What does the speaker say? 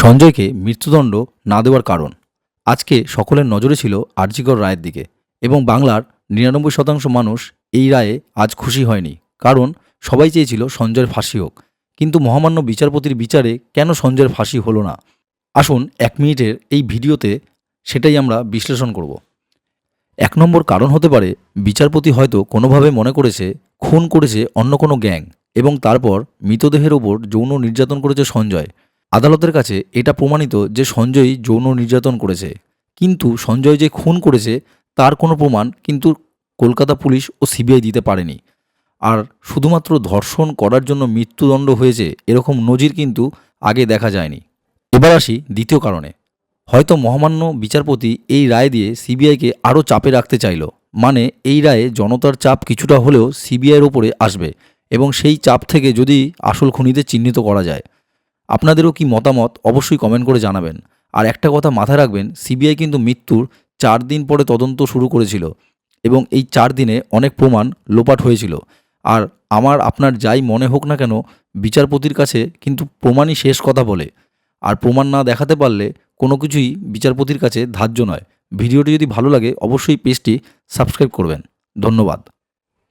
সঞ্জয়কে মৃত্যুদণ্ড না দেওয়ার কারণ। আজকে সকলের নজরে ছিল আরজিকর রায়ের দিকে এবং বাংলার ৯৯% মানুষ এই রায়ে আজ খুশি হয়নি। কারণ সবাই চেয়েছিল সঞ্জয়ের ফাঁসি হোক, কিন্তু মহামান্য বিচারপতির বিচারে কেন সঞ্জয়ের ফাঁসি হলো না? আসুন ১ মিনিটের এই ভিডিওতে সেটাই আমরা বিশ্লেষণ করব। ১ নম্বর কারণ হতে পারে বিচারপতি হয়তো কোনোভাবে মনে করেছে খুন করেছে অন্য কোনো গ্যাং এবং তারপর মৃতদেহের ওপর যৌন নির্যাতন করেছে সঞ্জয়। আদালতের কাছে এটা প্রমাণিত যে সঞ্জয়ই যৌন নির্যাতন করেছে, কিন্তু সঞ্জয় যে খুন করেছে তার কোনো প্রমাণ কিন্তু কলকাতা পুলিশ ও সিবিআই দিতে পারেনি। আর শুধুমাত্র ধর্ষণ করার জন্য মৃত্যুদণ্ড হয়েছে এরকম নজির কিন্তু আগে দেখা যায়নি। এবার আসি দ্বিতীয় কারণে। হয়তো মহামান্য বিচারপতি এই রায় দিয়ে সিবিআইকে আরও চাপে রাখতে চাইল, মানে এই রায়ে জনতার চাপ কিছুটা হলেও সিবিআইয়ের ওপরে আসবে এবং সেই চাপ থেকে যদি আসল খুনিদের চিহ্নিত করা যায়। আপনাদেরও কি মতামত অবশ্যই কমেন্ট করে জানাবেন। আর একটা কথা মাথায় রাখবেন, সিবিআই কিন্তু মৃত্যুর ৪ দিন পরে তদন্ত শুরু করেছিল এবং এই ৪ দিনে অনেক প্রমাণ লোপাট হয়েছিল। আর আপনার যাই মনে হোক না কেন, বিচারপতির কাছে কিন্তু প্রমাণই শেষ কথা বলে। আর প্রমাণ না দেখাতে পারলে কোনো কিছুই বিচারপতির কাছে ধার্য নয়। ভিডিওটি যদি ভালো লাগে অবশ্যই পেজটি সাবস্ক্রাইব করবেন। ধন্যবাদ।